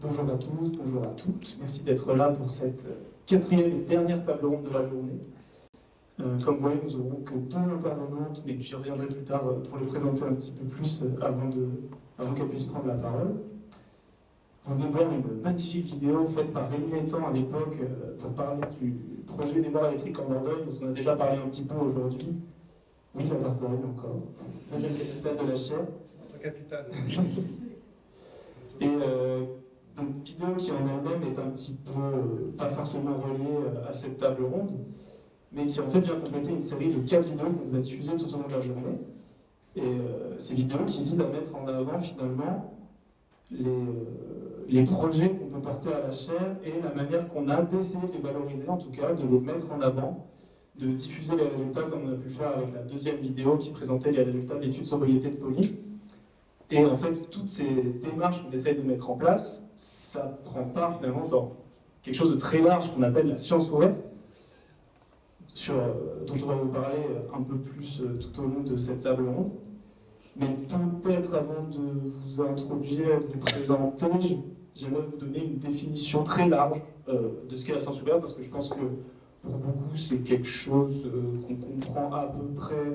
Bonjour à tous, bonjour à toutes. Merci d'être là pour cette quatrième et dernière table ronde de la journée. Comme vous voyez, nous n'aurons que deux intervenantes, mais j'y reviendrai plus tard pour les présenter un petit peu plus avant qu'elles puissent prendre la parole. Vous venez de voir une magnifique vidéo faite par Rémi Létang à l'époque pour parler du projet des morts électriques en Dordogne, dont on a déjà parlé un petit peu aujourd'hui. Oui, la Dordogne encore, deuxième capitale de la Chaire. Notre capitale. Et donc, vidéo qui en elle-même est un petit peu, pas forcément reliée à cette table ronde, mais qui en fait vient compléter une série de 4 vidéos qu'on va diffuser tout au long de la journée. Et ces vidéos qui visent à mettre en avant finalement les projets qu'on peut porter à la chaire et la manière qu'on a d'essayer de les valoriser, en tout cas, de les mettre en avant, de diffuser les résultats comme on a pu le faire avec la deuxième vidéo qui présentait les résultats de l'étude sobriété de Poly. Et en fait, toutes ces démarches qu'on essaye de mettre en place, ça prend part finalement dans quelque chose de très large qu'on appelle la science ouverte, dont on va vous parler un peu plus tout au long de cette table ronde. Mais peut-être avant de vous introduire, de vous présenter, j'aimerais vous donner une définition très large de ce qu'est la science ouverte, parce que je pense que pour beaucoup, c'est quelque chose qu'on comprend à peu près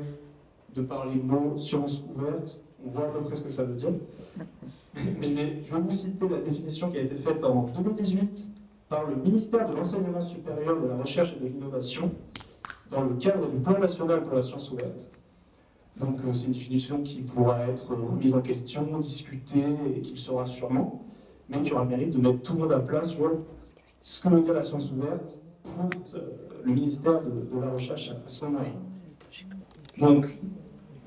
de par les mots science ouverte. On voit à peu près ce que ça veut dire. Mais je vais vous citer la définition qui a été faite en 2018 par le ministère de l'Enseignement supérieur, de la Recherche et de l'Innovation dans le cadre du Plan national pour la science ouverte. Donc c'est une définition qui pourra être remise en question, discutée, et qui le sera sûrement, mais qui aura le mérite de mettre tout le monde à plat sur ce que veut dire la science ouverte pour le ministère de la Recherche à ce moment-là. Donc,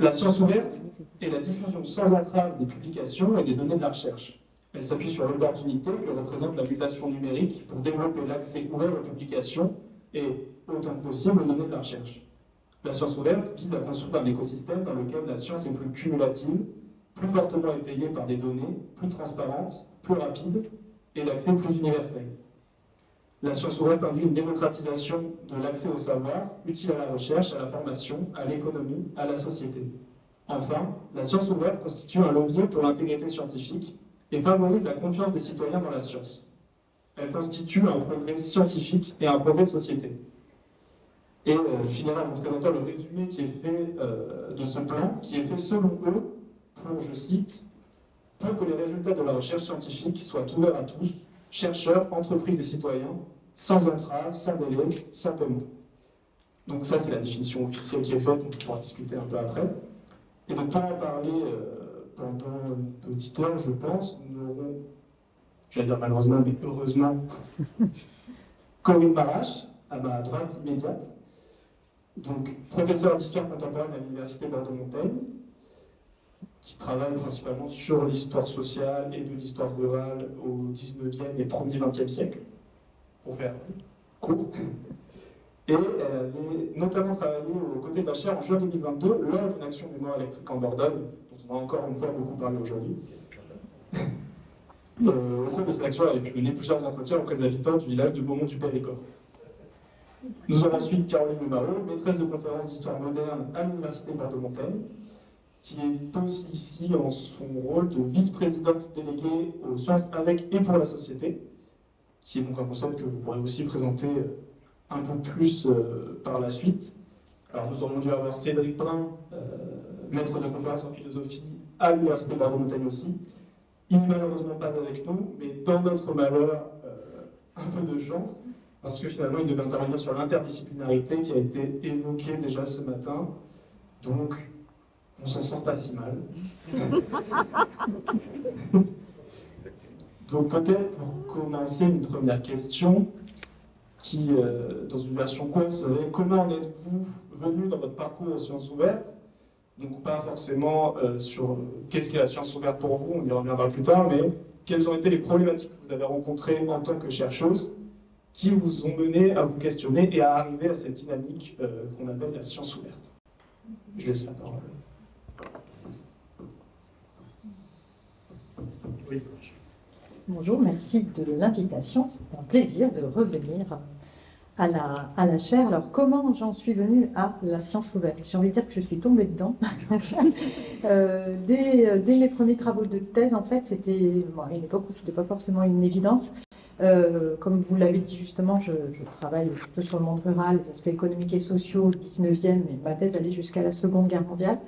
la science ouverte est la diffusion sans entrave des publications et des données de la recherche. Elle s'appuie sur l'opportunité que représente la mutation numérique pour développer l'accès ouvert aux publications et, autant que possible, aux données de la recherche. La science ouverte vise à construire un écosystème dans lequel la science est plus cumulative, plus fortement étayée par des données, plus transparentes, plus rapides et l'accès plus universel. La science ouverte induit une démocratisation de l'accès au savoir, utile à la recherche, à la formation, à l'économie, à la société. Enfin, la science ouverte constitue un levier pour l'intégrité scientifique et favorise la confiance des citoyens dans la science. Elle constitue un progrès scientifique et un progrès de société. Et je finirai en vous présentant le résumé qui est fait de ce plan, qui est fait selon eux, pour, je cite, « pour que les résultats de la recherche scientifique soient ouverts à tous, chercheurs, entreprises et citoyens, sans entrave, sans délai, sans paiement. » Donc ça, c'est la définition officielle qui est faite, on pourra discuter un peu après. Et donc pour en parler pendant une petite heure, je pense, nous aurons, j'allais dire malheureusement, mais heureusement, Corinne Marache, à ma droite immédiate, donc professeure d'histoire contemporaine à l'Université Bordeaux-Montaigne, qui travaille principalement sur l'histoire sociale et de l'histoire rurale au 19e et 1er 20e siècle, pour faire court. Et elle avait notamment travaillé aux côtés de la chaire en juin 2022 lors d'une action mémoire électrique en Dordogne, dont on a encore une fois beaucoup parlé aujourd'hui. Au cours de cette action, elle avait pu mener plusieurs entretiens auprès des habitants du village de Beaumont-du-Périgord. Nous avons ensuite Caroline Lemao, maîtresse de conférences d'histoire moderne à l'Université Bordeaux-Montaigne, qui est aussi ici en son rôle de vice-présidente déléguée aux sciences avec et pour la société, qui est donc un concept que vous pourrez aussi présenter un peu plus par la suite. Alors nous aurions dû avoir Cédric Prin, maître de conférences en philosophie à l'Université Bordeaux-Montaigne aussi. Il n'est malheureusement pas avec nous, mais dans notre malheur, un peu de chance, parce que finalement il devait intervenir sur l'interdisciplinarité qui a été évoquée déjà ce matin. Donc on s'en sent pas si mal. Donc peut-être pour commencer une première question qui, dans une version courte, serait comment en êtes-vous venu dans votre parcours aux sciences ouvertes? Donc pas forcément sur qu'est-ce qu'est la science ouverte pour vous, on y reviendra plus tard, mais quelles ont été les problématiques que vous avez rencontrées en tant que chercheuse qui vous ont mené à vous questionner et à arriver à cette dynamique qu'on appelle la science ouverte. Je laisse la parole. Bonjour, merci de l'invitation. C'est un plaisir de revenir à la chaire. Alors, comment j'en suis venue à la science ouverte? J'ai envie de dire que je suis tombée dedans. Dès mes premiers travaux de thèse, en fait, c'était à une époque où ce n'était pas forcément une évidence. Comme vous l'avez dit justement, je travaille plutôt sur le monde rural, les aspects économiques et sociaux au 19e, et ma thèse allait jusqu'à la Seconde Guerre mondiale.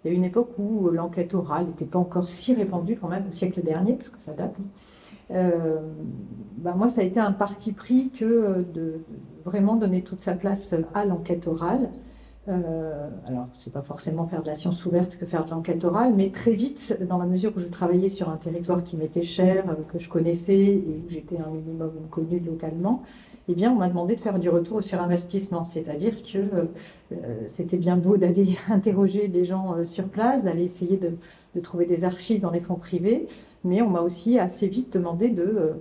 Il y a une époque où l'enquête orale n'était pas encore si répandue quand même au siècle dernier, parce que ça date. Moi, ça a été un parti pris que de vraiment donner toute sa place à l'enquête orale. Alors, c'est pas forcément faire de la science ouverte que faire de l'enquête orale, mais très vite, dans la mesure où je travaillais sur un territoire qui m'était cher, que je connaissais et où j'étais un minimum connu localement, eh bien, on m'a demandé de faire du retour sur investissement. C'est-à-dire que c'était bien beau d'aller interroger les gens sur place, d'aller essayer de trouver des archives dans les fonds privés, mais on m'a aussi assez vite demandé de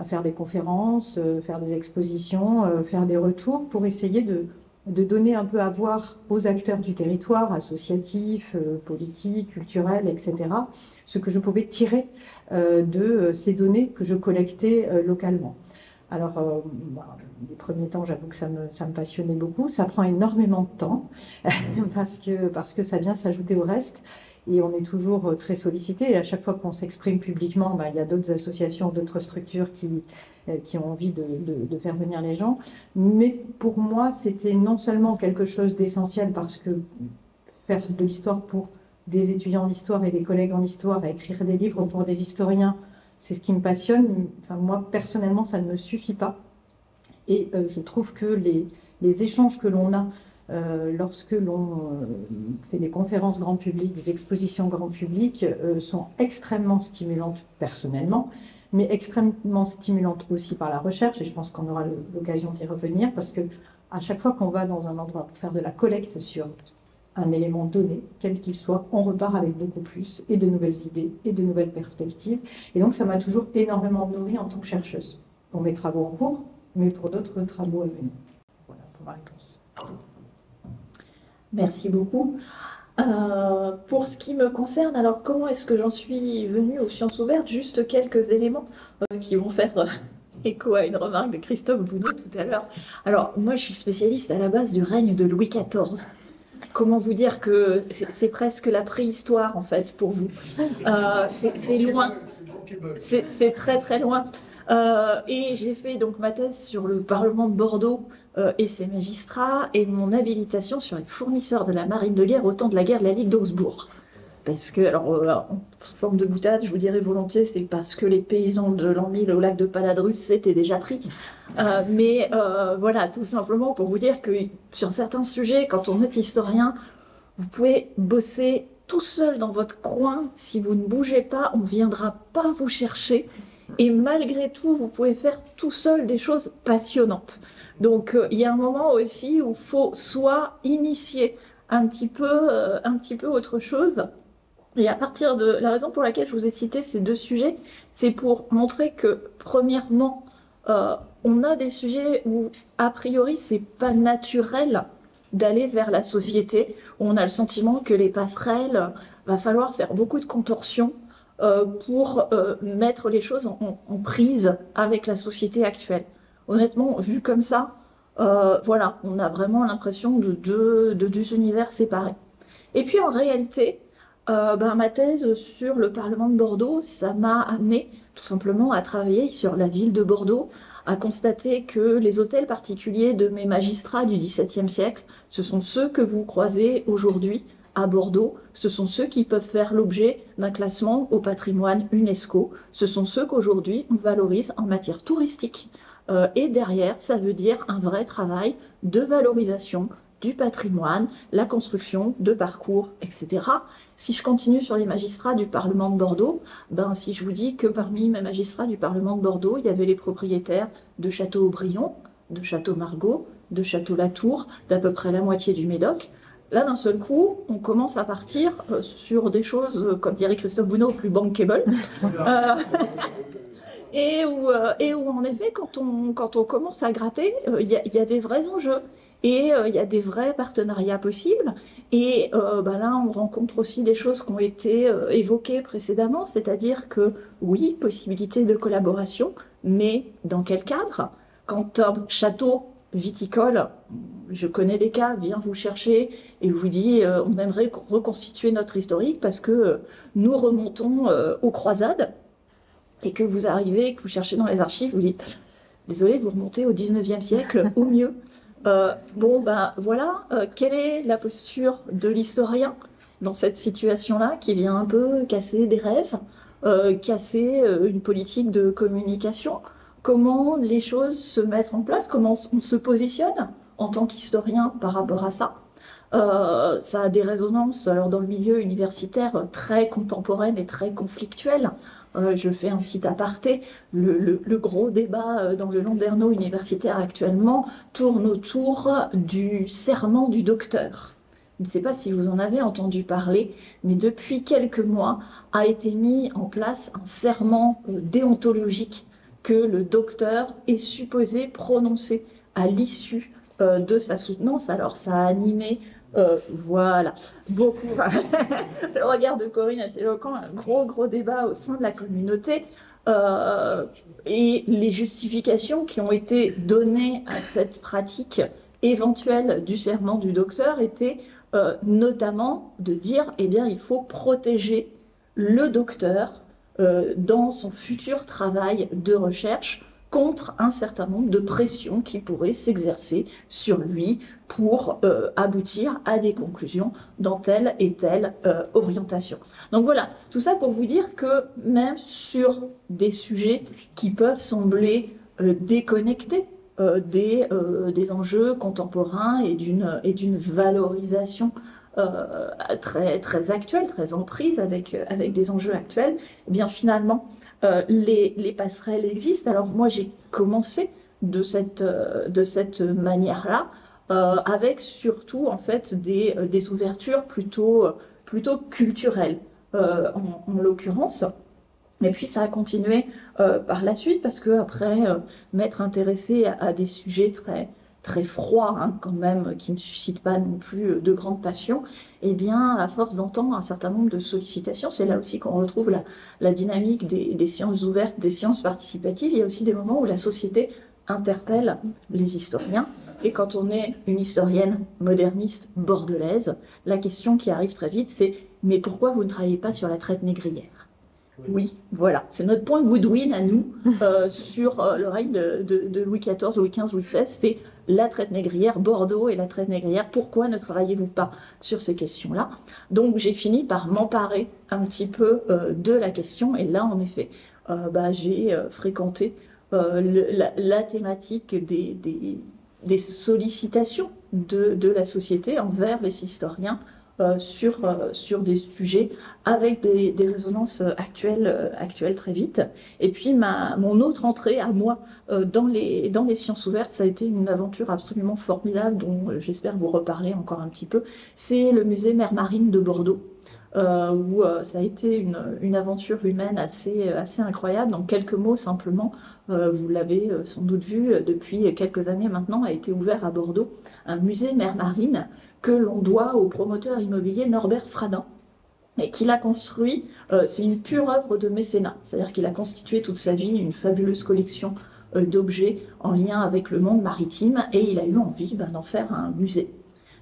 faire des conférences, faire des expositions, faire des retours pour essayer de donner un peu à voir aux acteurs du territoire, associatifs, politiques, culturels, etc., ce que je pouvais tirer de ces données que je collectais localement. Alors, les premiers temps, j'avoue que ça me passionnait beaucoup. Ça prend énormément de temps parce que ça vient s'ajouter au reste. Et on est toujours très sollicité. Et à chaque fois qu'on s'exprime publiquement, il y a d'autres associations, d'autres structures qui ont envie de faire venir les gens. Mais pour moi, c'était non seulement quelque chose d'essentiel parce que faire de l'histoire pour des étudiants d'histoire et des collègues en histoire, à écrire des livres pour des historiens, c'est ce qui me passionne. Enfin, moi, personnellement, ça ne me suffit pas. Et je trouve que les échanges que l'on a lorsque l'on fait des conférences grand public, des expositions grand public, sont extrêmement stimulantes personnellement, mais extrêmement stimulantes aussi par la recherche, et je pense qu'on aura l'occasion d'y revenir, parce que à chaque fois qu'on va dans un endroit pour faire de la collecte sur un élément donné, quel qu'il soit, on repart avec beaucoup plus, et de nouvelles idées, et de nouvelles perspectives. Et donc ça m'a toujours énormément nourrie en tant que chercheuse, pour mes travaux en cours, mais pour d'autres travaux à venir. Voilà pour ma réponse. Merci beaucoup. Pour ce qui me concerne, alors comment est-ce que j'en suis venue aux sciences ouvertes? Juste quelques éléments qui vont faire écho à une remarque de Christophe Bounet tout à l'heure. Alors, moi, je suis spécialiste à la base du règne de Louis XIV. Comment vous dire que c'est presque la préhistoire, en fait, pour vous. C'est loin. C'est très, très loin. Et j'ai fait donc ma thèse sur le Parlement de Bordeaux et ses magistrats, et mon habilitation sur les fournisseurs de la marine de guerre au temps de la guerre de la Ligue d'Augsbourg. Parce que, alors, en forme de boutade, je vous dirais volontiers, c'est parce que les paysans de l'an 1000 au lac de Paladrus s'étaient déjà pris. Mais voilà, tout simplement pour vous dire que sur certains sujets, quand on est historien, vous pouvez bosser tout seul dans votre coin. Si vous ne bougez pas, on ne viendra pas vous chercher. Et malgré tout, vous pouvez faire tout seul des choses passionnantes. Donc, il y a un moment aussi où il faut soit initier un petit peu autre chose. Et à partir de la raison pour laquelle je vous ai cité ces deux sujets, c'est pour montrer que, premièrement, on a des sujets où, a priori, c'est pas naturel d'aller vers la société, où on a le sentiment que les passerelles, va falloir faire beaucoup de contorsions pour mettre les choses en prise avec la société actuelle. Honnêtement, vu comme ça, voilà, on a vraiment l'impression de deux univers séparés. Et puis en réalité, ma thèse sur le Parlement de Bordeaux, ça m'a amené tout simplement à travailler sur la ville de Bordeaux, à constater que les hôtels particuliers de mes magistrats du XVIIe siècle, ce sont ceux que vous croisez aujourd'hui à Bordeaux, ce sont ceux qui peuvent faire l'objet d'un classement au patrimoine UNESCO, ce sont ceux qu'aujourd'hui on valorise en matière touristique. Et derrière, ça veut dire un vrai travail de valorisation du patrimoine, la construction de parcours, etc. Si je continue sur les magistrats du Parlement de Bordeaux, si je vous dis que parmi mes magistrats du Parlement de Bordeaux, il y avait les propriétaires de Château-Aubryon, de Château-Margaux, de Château-Latour, d'à peu près la moitié du Médoc. Là, d'un seul coup, on commence à partir sur des choses, comme dirait Christophe Bounet, plus bankable. Et où, en effet, quand on commence à gratter, il y a des vrais enjeux. Et il y a des vrais partenariats possibles. Et là, on rencontre aussi des choses qui ont été évoquées précédemment, c'est-à-dire que, oui, possibilité de collaboration, mais dans quel cadre? Quand un château viticole, je connais des cas, vient vous chercher et vous dit on aimerait reconstituer notre historique parce que nous remontons aux croisades, et que vous arrivez, que vous cherchez dans les archives, vous dites désolé, vous remontez au 19e siècle au mieux. Bon, ben voilà, quelle est la posture de l'historien dans cette situation-là, qui vient un peu casser des rêves, casser une politique de communication? Comment les choses se mettent en place? Comment on se positionne en tant qu'historien par rapport à ça? Ça a des résonances alors, dans le milieu universitaire très contemporaines et très conflictuelles. Je fais un petit aparté. Le gros débat dans le Landerneau universitaire actuellement tourne autour du serment du docteur. Je ne sais pas si vous en avez entendu parler, mais depuis quelques mois a été mis en place un serment déontologique que le docteur est supposé prononcer à l'issue de sa soutenance. Alors ça a animé voilà, beaucoup. Le regard de Corinne est éloquent, un gros débat au sein de la communauté. Et les justifications qui ont été données à cette pratique éventuelle du serment du docteur étaient notamment de dire, eh bien, il faut protéger le docteur dans son futur travail de recherche contre un certain nombre de pressions qui pourraient s'exercer sur lui pour aboutir à des conclusions dans telle et telle orientation. Donc voilà, tout ça pour vous dire que même sur des sujets qui peuvent sembler déconnectés des enjeux contemporains et d'une valorisation très actuelle, très en prise avec des enjeux actuels, eh bien finalement, les passerelles existent. Alors moi, j'ai commencé de cette manière-là, avec surtout en fait des ouvertures plutôt culturelles, en l'occurrence. Et puis ça a continué par la suite, parce que après m'être intéressée à des sujets très froids, hein, quand même, qui ne suscitent pas non plus de grande passion, eh bien, à force d'entendre un certain nombre de sollicitations, c'est là aussi qu'on retrouve la dynamique des sciences ouvertes, des sciences participatives. Il y a aussi des moments où la société interpelle les historiens. Et quand on est une historienne moderniste bordelaise, la question qui arrive très vite, c'est « mais pourquoi vous ne travaillez pas sur la traite négrière ?» Oui, voilà, c'est notre point Goodwin à nous sur le règne de Louis XIV, Louis XV, Louis XVI, c'est la traite négrière, Bordeaux et la traite négrière. Pourquoi ne travaillez-vous pas sur ces questions-là? Donc j'ai fini par m'emparer un petit peu de la question, et là en effet, j'ai fréquenté la thématique des sollicitations de la société envers les historiens, sur des sujets avec des résonances actuelles très vite. Et puis mon autre entrée à moi dans les sciences ouvertes, ça a été une aventure absolument formidable dont j'espère vous reparler encore un petit peu. C'est le musée Mer Marine de Bordeaux, où ça a été une aventure humaine assez incroyable. En quelques mots simplement, vous l'avez sans doute vu, depuis quelques années maintenant a été ouvert à Bordeaux un musée Mer Marine que l'on doit au promoteur immobilier Norbert Fradin, et qu'il a construit, c'est une pure œuvre de mécénat, c'est-à-dire qu'il a constitué toute sa vie une fabuleuse collection d'objets en lien avec le monde maritime, et il a eu envie d'en faire un musée.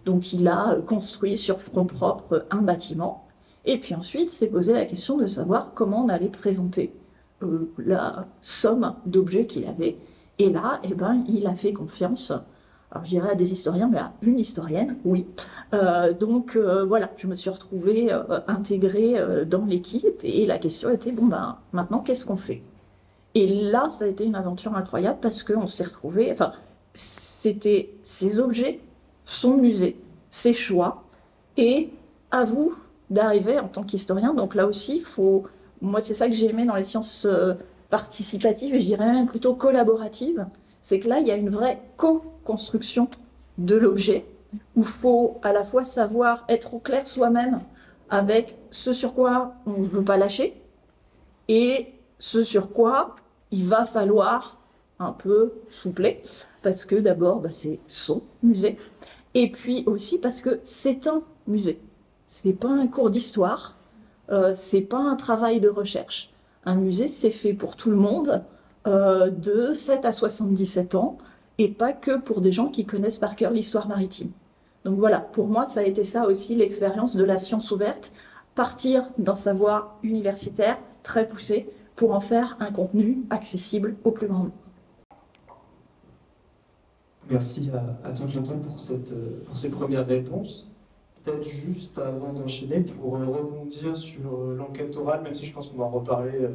Donc il a construit sur fonds propres un bâtiment, et puis ensuite s'est posé la question de savoir comment on allait présenter la somme d'objets qu'il avait, et là, il a fait confiance, alors je dirais à des historiens, mais à une historienne, oui. Donc voilà, je me suis retrouvée intégrée dans l'équipe, et la question était, maintenant qu'est-ce qu'on fait? Et là, ça a été une aventure incroyable, parce qu'on s'est retrouvés, c'était ces objets, son musée, ses choix, et à vous d'arriver en tant qu'historien. Donc là aussi, moi c'est ça que j'ai aimé dans les sciences participatives, et je dirais même plutôt collaboratives, c'est que là, il y a une vraie co-construction de l'objet, où il faut à la fois savoir être au clair soi-même avec ce sur quoi on ne veut pas lâcher, et ce sur quoi il va falloir un peu soupler, parce que d'abord, c'est son musée, et puis aussi parce que c'est un musée. C'est pas un cours d'histoire, c'est pas un travail de recherche. Un musée, c'est fait pour tout le monde, de 7 à 77 ans, et pas que pour des gens qui connaissent par cœur l'histoire maritime. Donc voilà, pour moi, ça a été ça aussi l'expérience de la science ouverte, partir d'un savoir universitaire très poussé pour en faire un contenu accessible au plus grand nombre. Merci à toi, Clinton, pour ces premières réponses. Peut-être juste avant d'enchaîner, pour rebondir sur l'enquête orale, même si je pense qu'on va en reparler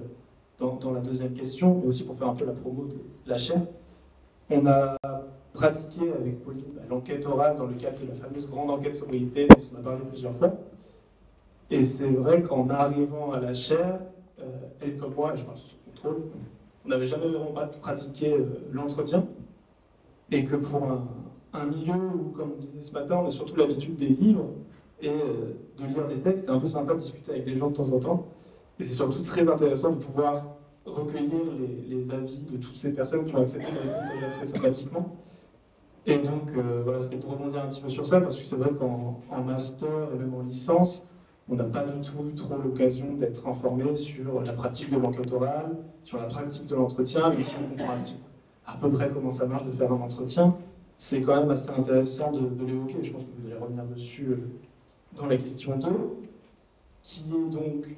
dans la deuxième question, mais aussi pour faire un peu la promo de la chaire. On a pratiqué avec Pauline l'enquête orale dans le cadre de la fameuse grande enquête sobriété dont on a parlé plusieurs fois. Et c'est vrai qu'en arrivant à la chaire, elle comme moi, et je parle sous son contrôle, on n'avait jamais vraiment pratiqué l'entretien. Et que pour un milieu où, comme on disait ce matin, on a surtout l'habitude des livres et de lire des textes, c'est un peu sympa de discuter avec des gens de temps en temps. Et c'est surtout très intéressant de pouvoir recueillir les avis de toutes ces personnes qui ont accepté de répondre très sympathiquement. Et donc, voilà, c'était pour rebondir un petit peu sur ça, parce que c'est vrai qu'en master et même en licence, on n'a pas du tout eu trop l'occasion d'être informé sur la pratique de l'enquête orale, sur la pratique de l'entretien, mais si on comprend à peu près comment ça marche de faire un entretien, c'est quand même assez intéressant de l'évoquer. Je pense que vous allez revenir dessus dans la question 2, qui est donc,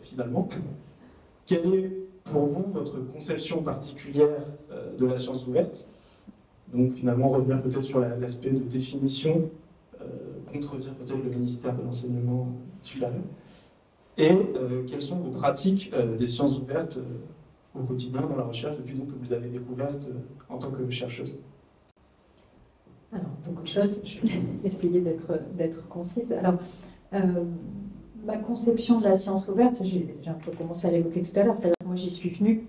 finalement, quelle est pour vous votre conception particulière de la science ouverte? Donc finalement, revenir peut-être sur l'aspect de définition, contredire peut-être le ministère de l'Enseignement supérieur. Et quelles sont vos pratiques des sciences ouvertes au quotidien dans la recherche depuis donc, que vous avez découverte en tant que chercheuse? Alors, beaucoup de choses. Je vais essayer d'être concise. Alors, ma conception de la science ouverte, j'ai un peu commencé à l'évoquer tout à l'heure, c'est-à-dire que moi j'y suis venue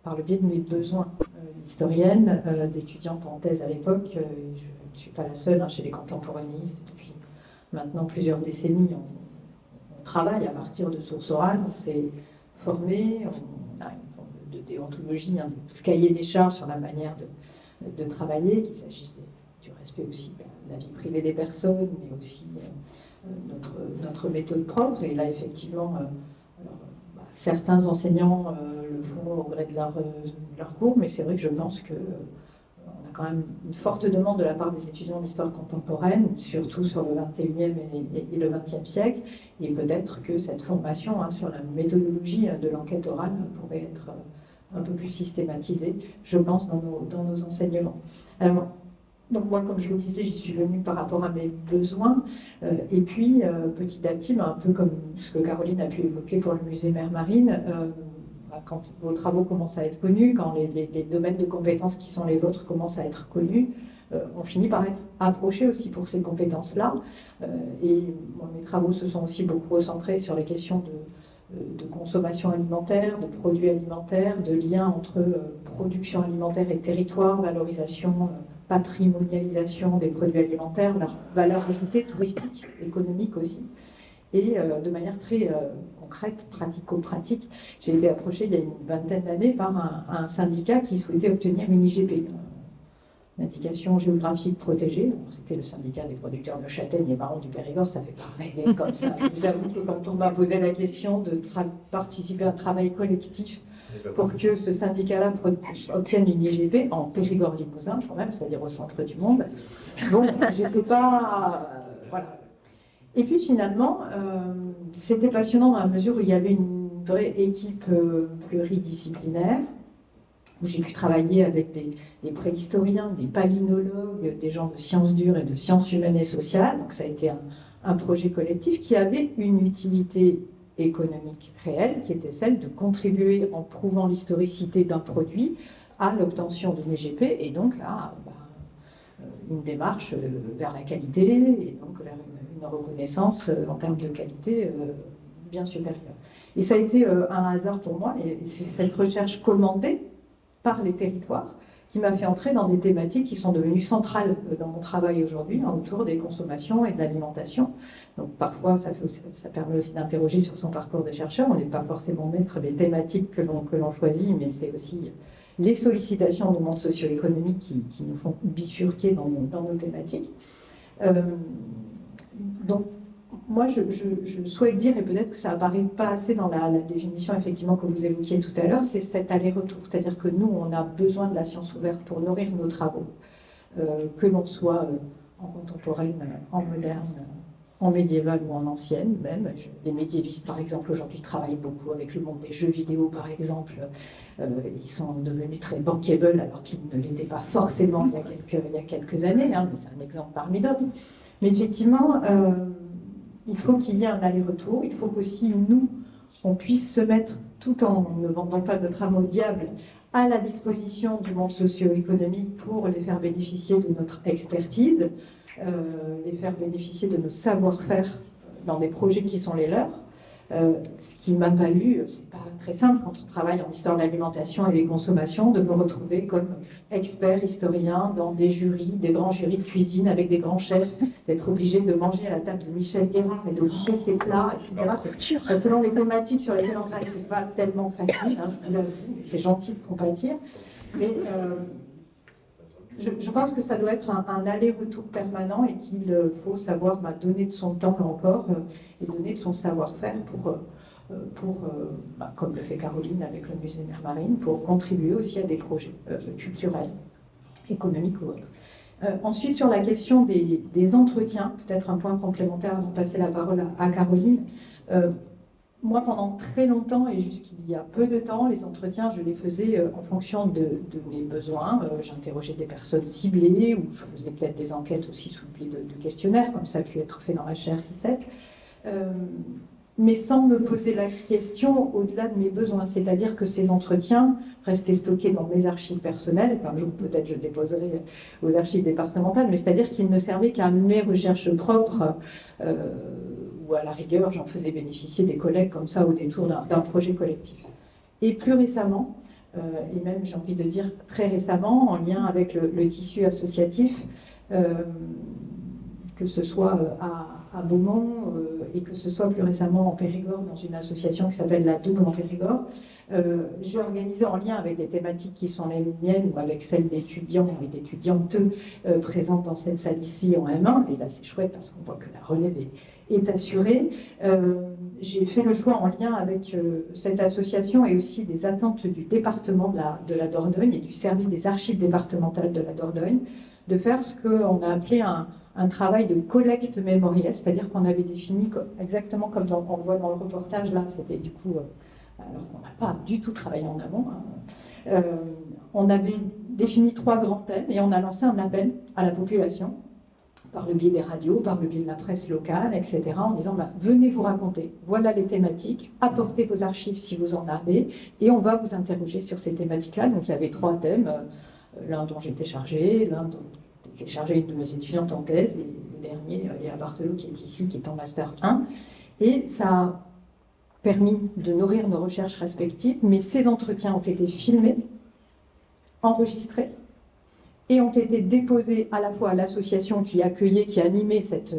par le biais de mes besoins d'historienne, d'étudiante en thèse à l'époque. Je ne suis pas la seule, chez les contemporanéistes. Depuis maintenant plusieurs décennies, on travaille à partir de sources orales, on s'est formé, on a une forme de déontologie, de cahier des charges sur la manière de travailler, qu'il s'agisse du respect aussi de la vie privée des personnes, mais aussi notre méthode propre. Et là, effectivement, certains enseignants le font au gré de leur cours, mais c'est vrai que je pense que on a quand même une forte demande de la part des étudiants d'histoire contemporaine, surtout sur le 21e et le 20e siècle, et peut-être que cette formation sur la méthodologie de l'enquête orale pourrait être un peu plus systématisée, je pense, dans nos enseignements. Alors, donc moi, comme je vous disais, j'y suis venue par rapport à mes besoins, et puis petit à petit, un peu comme ce que Caroline a pu évoquer pour le musée Mer Marine, quand vos travaux commencent à être connus, quand les domaines de compétences qui sont les vôtres commencent à être connus, on finit par être approché aussi pour ces compétences-là. Et moi, mes travaux se sont aussi beaucoup recentrés sur les questions de consommation alimentaire, de produits alimentaires, de liens entre production alimentaire et territoire, valorisation, patrimonialisation des produits alimentaires, leur valeur ajoutée touristique, économique aussi. Et de manière très concrète, pratico-pratique, j'ai été approchée il y a une vingtaine d'années par un syndicat qui souhaitait obtenir une IGP, une indication géographique protégée. C'était le syndicat des producteurs de châtaignes et marrons du Périgord, ça fait pas rêver comme ça. Je vous avoue que quand on m'a posé la question de participer à un travail collectif pour que ce syndicat-là obtienne une IGP en Périgord-Limousin, quand même, c'est-à-dire au centre du monde, bon, j'étais pas... voilà. Et puis finalement, c'était passionnant dans la mesure où il y avait une vraie équipe pluridisciplinaire, où j'ai pu travailler avec des préhistoriens, des palynologues, des gens de sciences dures et de sciences humaines et sociales. Donc ça a été un projet collectif qui avait une utilité économique réelle, qui était celle de contribuer en prouvant l'historicité d'un produit à l'obtention d'une IGP et donc à une démarche vers la qualité et donc vers une reconnaissance en termes de qualité bien supérieure. Et ça a été un hasard pour moi, et c'est cette recherche commandée par les territoires qui m'a fait entrer dans des thématiques qui sont devenues centrales dans mon travail aujourd'hui, autour des consommations et de l'alimentation. Donc parfois, ça permet aussi d'interroger sur son parcours de chercheur. On n'est pas forcément maître des thématiques que l'on choisit, mais c'est aussi les sollicitations du monde socio-économique qui nous font bifurquer dans nos thématiques. Donc, moi, je souhaite dire, et peut-être que ça apparaît pas assez dans la définition effectivement que vous évoquiez tout à l'heure, c'est cet aller-retour. C'est-à-dire que nous, on a besoin de la science ouverte pour nourrir nos travaux, que l'on soit en contemporaine, en moderne, en médiévale ou en ancienne même. Les médiévistes, par exemple, aujourd'hui travaillent beaucoup avec le monde des jeux vidéo, par exemple. Ils sont devenus très bankable alors qu'ils ne l'étaient pas forcément il y a quelques années, hein, mais c'est un exemple parmi d'autres. Mais effectivement, il faut qu'il y ait un aller-retour. Il faut qu'aussi, nous, on puisse se mettre, tout en ne vendant pas notre âme au diable, à la disposition du monde socio-économique pour les faire bénéficier de notre expertise, les faire bénéficier de nos savoir-faire dans des projets qui sont les leurs. Ce qui m'a valu, c'est pas très simple quand on travaille en histoire de l'alimentation et des consommations, de me retrouver comme expert historien dans des jurys, des grands jurys de cuisine avec des grands chefs, d'être obligé de manger à la table de Michel Guérard et de goûter ses plats, etc. Selon les thématiques sur lesquelles on travaille, c'est pas tellement facile, hein, c'est gentil de compatir, mais je pense que ça doit être un aller-retour permanent et qu'il faut savoir donner de son temps encore et donner de son savoir-faire comme le fait Caroline avec le musée Mer Marine, pour contribuer aussi à des projets culturels, économiques ou autres. Ensuite, sur la question des entretiens, peut-être un point complémentaire avant de passer la parole à Caroline. Moi, pendant très longtemps et jusqu'il y a peu de temps, les entretiens, je les faisais en fonction de mes besoins. J'interrogeais des personnes ciblées ou je faisais peut-être des enquêtes aussi sous le biais de questionnaires, comme ça a pu être fait dans la chaire I7, mais sans me poser la question au-delà de mes besoins. C'est-à-dire que ces entretiens restaient stockés dans mes archives personnelles, qu'un jour peut-être je déposerai aux archives départementales, mais c'est-à-dire qu'ils ne servaient qu'à mes recherches propres, ou à la rigueur, j'en faisais bénéficier des collègues comme ça au détour d'un projet collectif. Et plus récemment, et même j'ai envie de dire très récemment, en lien avec le tissu associatif, que ce soit à Beaumont et que ce soit plus récemment en Périgord, dans une association qui s'appelle la Double en Périgord, j'ai organisé en lien avec les thématiques qui sont les miennes ou avec celles d'étudiants et d'étudiantes présentes dans cette salle ici en M1, et là c'est chouette parce qu'on voit que la relève est assurée. J'ai fait le choix en lien avec cette association et aussi des attentes du département de la Dordogne et du service des archives départementales de la Dordogne, de faire ce qu'on a appelé un travail de collecte mémorielle, c'est-à-dire qu'on avait défini, exactement comme on le voit dans le reportage, là, c'était du coup, alors qu'on n'a pas du tout travaillé en amont, hein, on avait défini 3 grands thèmes et on a lancé un appel à la population, par le biais des radios, par le biais de la presse locale, etc., en disant venez vous raconter, voilà les thématiques, apportez vos archives si vous en avez, et on va vous interroger sur ces thématiques-là. Donc il y avait 3 thèmes, l'un dont j'étais chargée, l'un dont était chargée une de mes étudiantes en thèse, et le dernier, Léa Barthelot, qui est ici, qui est en Master 1. Et ça a permis de nourrir nos recherches respectives, mais ces entretiens ont été filmés, enregistrés, et ont été déposés à la fois à l'association qui accueillait, qui animait cet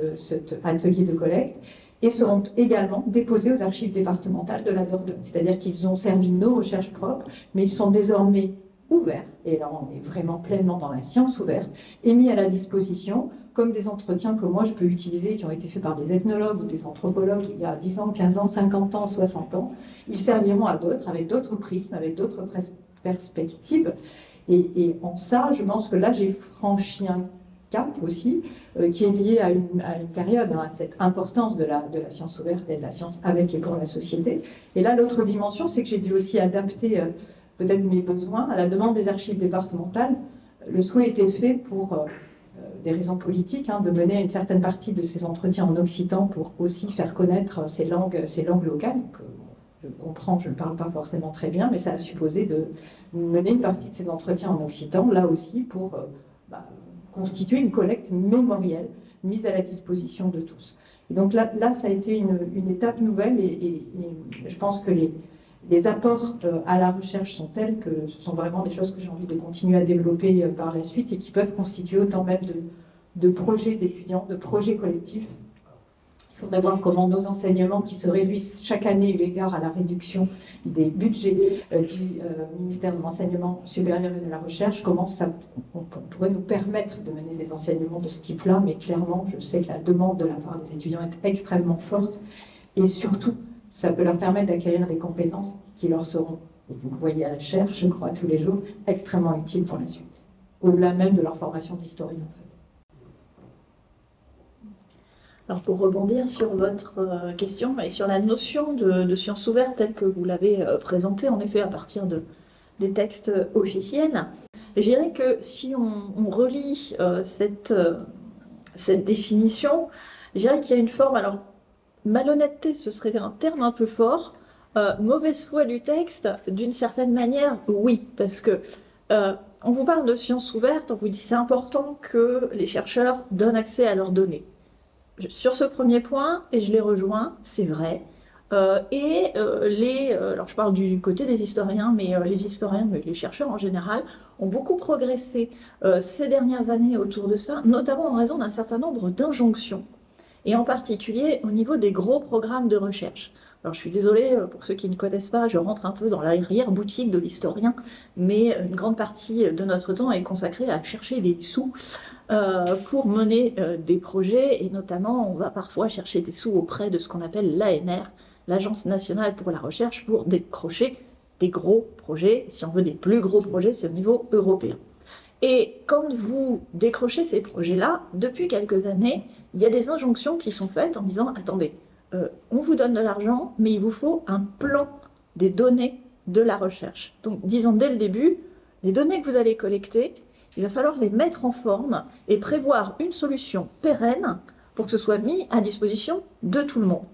atelier de collecte, et seront également déposés aux archives départementales de la Dordogne. C'est-à-dire qu'ils ont servi nos recherches propres, mais ils sont désormais ouverts, et là on est vraiment pleinement dans la science ouverte, et mis à la disposition comme des entretiens que moi je peux utiliser, qui ont été faits par des ethnologues ou des anthropologues il y a 10 ans, 15 ans, 50 ans, 60 ans. Ils serviront à d'autres, avec d'autres prismes, avec d'autres perspectives. Et en ça, je pense que là, j'ai franchi un cap aussi, qui est lié à une période, à cette importance de la science ouverte et de la science avec et pour la société. Et là, l'autre dimension, c'est que j'ai dû aussi adapter peut-être mes besoins à la demande des archives départementales. Le souhait était fait pour des raisons politiques, hein, de mener une certaine partie de ces entretiens en occitan pour aussi faire connaître ces langues locales. Donc, je comprends, je ne parle pas forcément très bien, mais ça a supposé de mener une partie de ces entretiens en occitan, là aussi, pour constituer une collecte mémorielle mise à la disposition de tous. Et donc là, ça a été une étape nouvelle, et je pense que les apports à la recherche sont tels que ce sont vraiment des choses que j'ai envie de continuer à développer par la suite, et qui peuvent constituer autant même de projets d'étudiants, de projets collectifs. Il Il faudrait voir comment nos enseignements, qui se réduisent chaque année eu égard à la réduction des budgets du ministère de l'Enseignement supérieur et de la Recherche, comment on pourrait nous permettre de mener des enseignements de ce type-là. Mais clairement, je sais que la demande de la part des étudiants est extrêmement forte. Et surtout, ça peut leur permettre d'acquérir des compétences qui leur seront, et vous le voyez à la chaire, je crois, tous les jours, extrêmement utiles pour la suite. Au-delà même de leur formation d'historien, en fait. Alors pour rebondir sur votre question et sur la notion de science ouverte telle que vous l'avez présentée, en effet, à partir des textes officiels, je dirais que si on relit cette définition, je dirais qu'il y a une forme, alors malhonnêteté, ce serait un terme un peu fort, mauvaise foi du texte, d'une certaine manière, oui, parce que on vous parle de science ouverte, on vous dit c'est important que les chercheurs donnent accès à leurs données. Sur ce premier point, et je les rejoins, c'est vrai. Alors je parle du côté des historiens, mais les historiens, mais les chercheurs en général, ont beaucoup progressé ces dernières années autour de ça, notamment en raison d'un certain nombre d'injonctions, et en particulier au niveau des gros programmes de recherche. Alors je suis désolée, pour ceux qui ne connaissent pas, je rentre un peu dans l'arrière-boutique de l'historien, mais une grande partie de notre temps est consacrée à chercher des sous pour mener des projets, et notamment on va parfois chercher des sous auprès de ce qu'on appelle l'ANR, l'Agence nationale pour la recherche, pour décrocher des gros projets. Si on veut des plus gros projets, c'est au niveau européen. Et quand vous décrochez ces projets-là, depuis quelques années, il y a des injonctions qui sont faites en disant « Attendez, on vous donne de l'argent, mais il vous faut un plan des données de la recherche. » Donc, disons dès le début, les données que vous allez collecter, il va falloir les mettre en forme et prévoir une solution pérenne pour que ce soit mis à disposition de tout le monde.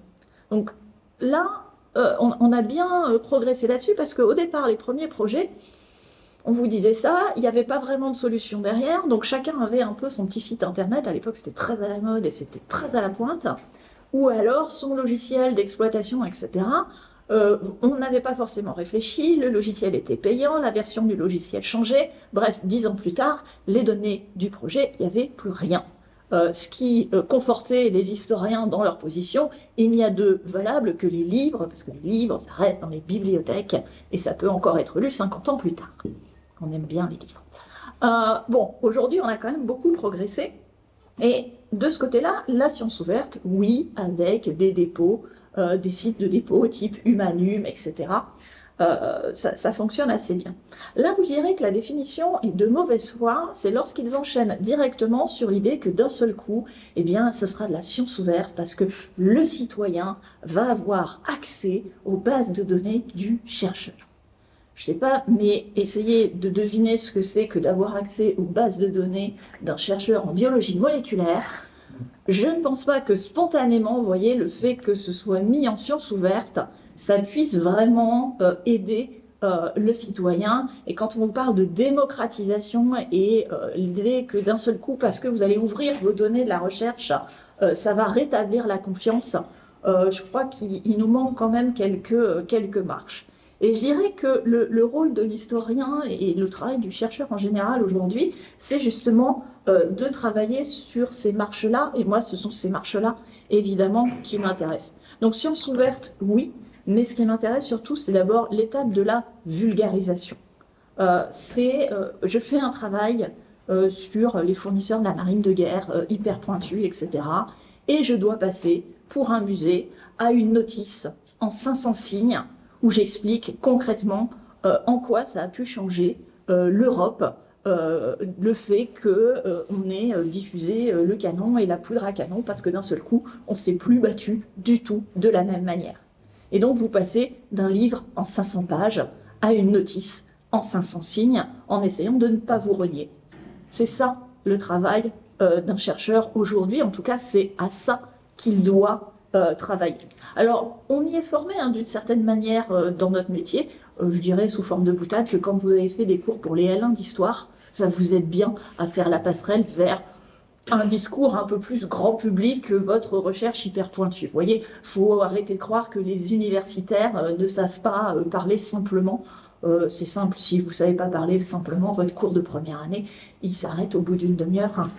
Donc là, on a bien progressé là-dessus parce qu'au départ, les premiers projets, on vous disait ça, il n'y avait pas vraiment de solution derrière, donc chacun avait un peu son petit site internet. À l'époque, c'était très à la mode et c'était très à la pointe. Ou alors son logiciel d'exploitation, etc. On n'avait pas forcément réfléchi, le logiciel était payant, la version du logiciel changeait. Bref, 10 ans plus tard, les données du projet, il n'y avait plus rien. Ce qui confortait les historiens dans leur position, il n'y a de valable que les livres, parce que les livres, ça reste dans les bibliothèques, et ça peut encore être lu 50 ans plus tard. On aime bien les livres. Bon, aujourd'hui, on a quand même beaucoup progressé, et de ce côté-là, la science ouverte, oui, avec des dépôts, des sites de dépôt type Humanum, etc., ça fonctionne assez bien. Là, vous direz que la définition est de mauvaise foi, c'est lorsqu'ils enchaînent directement sur l'idée que d'un seul coup, eh bien, ce sera de la science ouverte parce que le citoyen va avoir accès aux bases de données du chercheur. Je sais pas, mais essayez de deviner ce que c'est que d'avoir accès aux bases de données d'un chercheur en biologie moléculaire. Je ne pense pas que spontanément, vous voyez, le fait que ce soit mis en science ouverte, ça puisse vraiment aider le citoyen. Et quand on parle de démocratisation et l'idée que d'un seul coup, parce que vous allez ouvrir vos données de la recherche, ça va rétablir la confiance, je crois qu'il nous manque quand même quelques marches. Et je dirais que le rôle de l'historien et le travail du chercheur en général aujourd'hui, c'est justement de travailler sur ces marches-là. Et moi, ce sont ces marches-là, évidemment, qui m'intéressent. Donc, science ouverte, oui. Mais ce qui m'intéresse surtout, c'est d'abord l'étape de la vulgarisation. Je fais un travail sur les fournisseurs de la marine de guerre, hyper pointus, etc. Et je dois passer, pour un musée, à une notice en 500 signes, où j'explique concrètement en quoi ça a pu changer l'Europe, le fait qu'on ait diffusé le canon et la poudre à canon, parce que d'un seul coup, on ne s'est plus battu du tout de la même manière. Et donc, vous passez d'un livre en 500 pages à une notice en 500 signes, en essayant de ne pas vous relier. C'est ça, le travail d'un chercheur aujourd'hui. En tout cas, c'est à ça qu'il doit travailler. Alors, on y est formé d'une certaine manière dans notre métier. Je dirais sous forme de boutade que quand vous avez fait des cours pour les L1 d'histoire, ça vous aide bien à faire la passerelle vers un discours un peu plus grand public que votre recherche hyper pointue. Vous voyez, il faut arrêter de croire que les universitaires ne savent pas parler simplement. C'est simple, si vous ne savez pas parler simplement, votre cours de première année, il s'arrête au bout d'une demi-heure.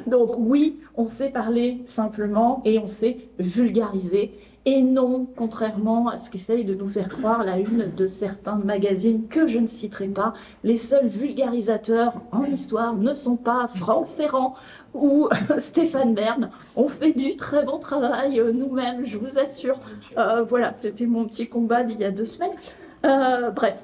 Donc oui, on sait parler simplement et on sait vulgariser. Et non, contrairement à ce qu'essaye de nous faire croire la une de certains magazines que je ne citerai pas, les seuls vulgarisateurs en histoire ne sont pas Franck Ferrand ou Stéphane Bern. On fait du très bon travail nous-mêmes, je vous assure. Voilà, c'était mon petit combat d'il y a 2 semaines. Bref.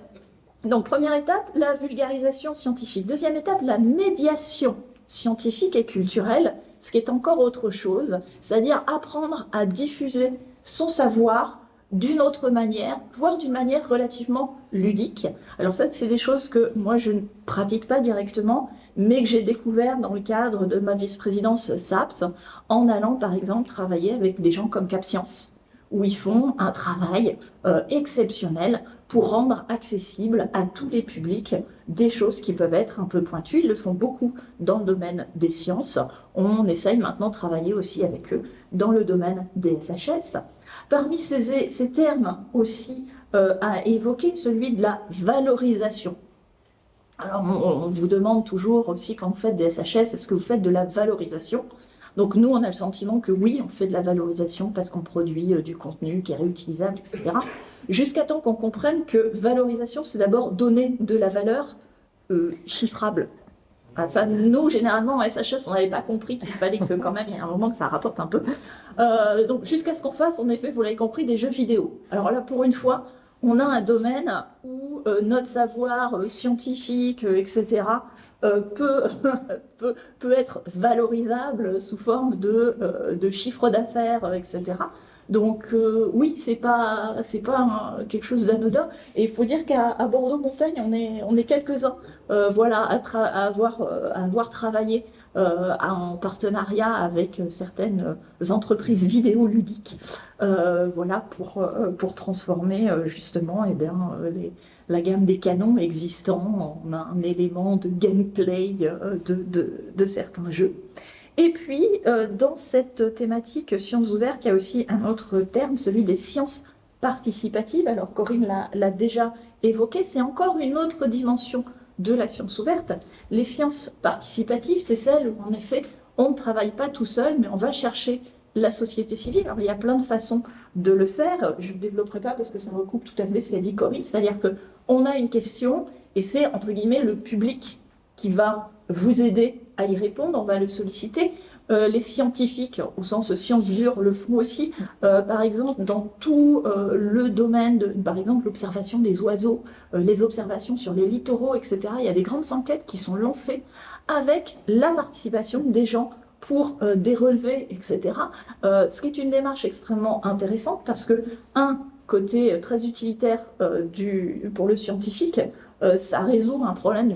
Donc, première étape, la vulgarisation scientifique. Deuxième étape, la médiation scientifique et culturelle, ce qui est encore autre chose, c'est-à-dire apprendre à diffuser son savoir d'une autre manière, voire d'une manière relativement ludique. Alors ça, c'est des choses que moi, je ne pratique pas directement, mais que j'ai découvert dans le cadre de ma vice-présidence SAPS, en allant, par exemple, travailler avec des gens comme CapScience, où ils font un travail exceptionnel pour rendre accessible à tous les publics des choses qui peuvent être un peu pointues. Ils le font beaucoup dans le domaine des sciences. On essaye maintenant de travailler aussi avec eux dans le domaine des SHS. Parmi ces termes aussi à évoquer, celui de la valorisation. Alors on vous demande toujours aussi quand vous faites des SHS, est-ce que vous faites de la valorisation ? Donc nous, on a le sentiment que oui, on fait de la valorisation parce qu'on produit du contenu qui est réutilisable, etc. Jusqu'à temps qu'on comprenne que valorisation, c'est d'abord donner de la valeur chiffrable. Ah, ça, nous, généralement, en SHS, on n'avait pas compris qu'il fallait que quand même, il y ait un moment que ça rapporte un peu. Donc jusqu'à ce qu'on fasse, en effet, vous l'avez compris, des jeux vidéo. Alors là, pour une fois, on a un domaine où notre savoir scientifique, etc., peut être valorisable sous forme de chiffre d'affaires, etc. Donc oui, c'est pas quelque chose d'anodin. Et il faut dire qu'à Bordeaux-Montagne, on est quelques-uns, voilà, à avoir travaillé en partenariat avec certaines entreprises vidéoludiques, voilà, pour transformer justement, eh bien, la gamme des canons existants en un élément de gameplay de certains jeux. Et puis, dans cette thématique sciences ouvertes, il y a aussi un autre terme, celui des sciences participatives. Alors, Corinne l'a déjà évoqué, c'est encore une autre dimension de la science ouverte. Les sciences participatives, c'est celles où, en effet, on ne travaille pas tout seul, mais on va chercher la société civile. Alors, il y a plein de façons de le faire. Je ne développerai pas parce que ça recoupe tout à fait ce qu'a dit Corinne, c'est-à-dire qu'on a une question et c'est, entre guillemets, le public qui va vous aider à y répondre, on va le solliciter. Les scientifiques, au sens sciences dures, le font aussi. Par exemple, dans tout le domaine de, par exemple, l'observation des oiseaux, les observations sur les littoraux, etc. Il y a des grandes enquêtes qui sont lancées avec la participation des gens pour des relevés, etc. Ce qui est une démarche extrêmement intéressante parce que, côté très utilitaire pour le scientifique, ça résout un problème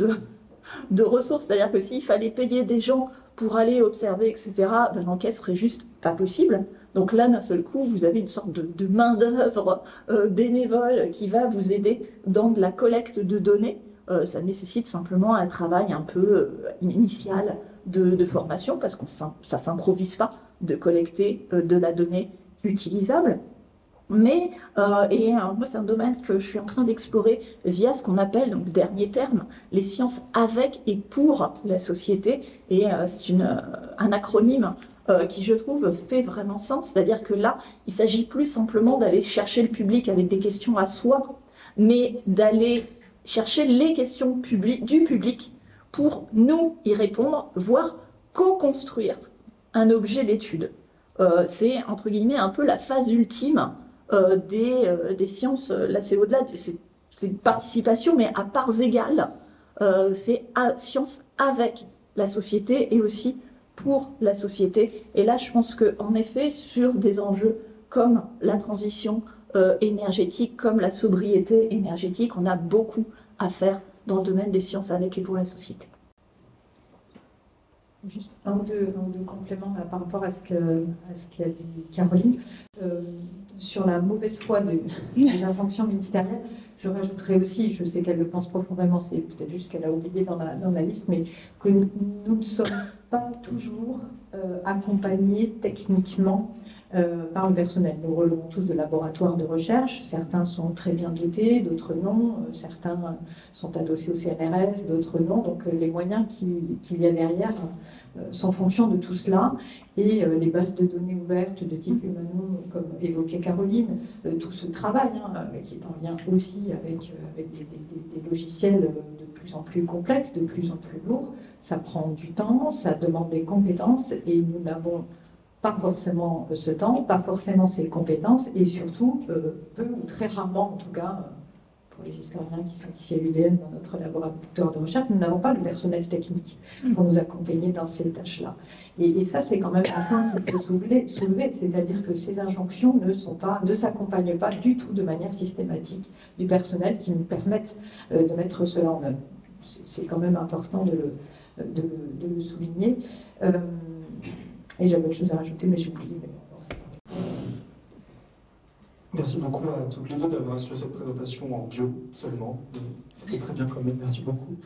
de ressources. C'est-à-dire que s'il fallait payer des gens pour aller observer, etc., ben, l'enquête serait juste pas possible. Donc là, d'un seul coup, vous avez une sorte de main-d'œuvre bénévole qui va vous aider dans de la collecte de données. Ça nécessite simplement un travail un peu initial de formation parce que ça ne s'improvise pas de collecter de la donnée utilisable. Mais, moi c'est un domaine que je suis en train d'explorer via ce qu'on appelle, donc dernier terme, les sciences avec et pour la société. Et c'est un acronyme qui, je trouve, fait vraiment sens. C'est-à-dire que là, il ne s'agit plus simplement d'aller chercher le public avec des questions à soi, mais d'aller chercher les questions du public pour nous y répondre, voire co-construire un objet d'étude. C'est, entre guillemets, un peu la phase ultime des sciences. Là, c'est au-delà, c'est une participation, mais à parts égales. C'est science avec la société et aussi pour la société. Et là, je pense qu'en effet, sur des enjeux comme la transition énergétique, comme la sobriété énergétique, on a beaucoup à faire dans le domaine des sciences avec et pour la société. Juste un ou deux compléments là, par rapport à ce qu'a dit Caroline. Sur la mauvaise foi des injonctions ministérielles, je rajouterais aussi, je sais qu'elle le pense profondément, c'est peut-être juste qu'elle a oublié dans la liste, mais que nous ne sommes pas toujours accompagnés techniquement par le personnel. Nous relevons tous de laboratoires de recherche. Certains sont très bien dotés, d'autres non. Certains sont adossés au CNRS, d'autres non. Donc les moyens qu'il y a derrière sont en fonction de tout cela. Et les bases de données ouvertes de type Humanum, comme évoquait Caroline, tout ce travail qui est en lien aussi avec des logiciels de plus en plus complexes, de plus en plus lourds, ça prend du temps, ça demande des compétences et nous n'avons pas forcément ce temps, pas forcément ces compétences et surtout, peu ou très rarement en tout cas, pour les historiens qui sont ici à l'UVM dans notre laboratoire de recherche, nous n'avons pas le personnel technique pour nous accompagner dans ces tâches-là. Et ça, c'est quand même un point qu'il faut soulever, c'est-à-dire que ces injonctions ne s'accompagnent pas du tout de manière systématique du personnel qui nous permettent de mettre cela en œuvre. C'est quand même important de le souligner. Et j'avais autre chose à rajouter, mais j'ai oublié. Merci beaucoup à toutes les deux d'avoir assuré cette présentation en bio seulement. C'était très bien quand même, merci beaucoup.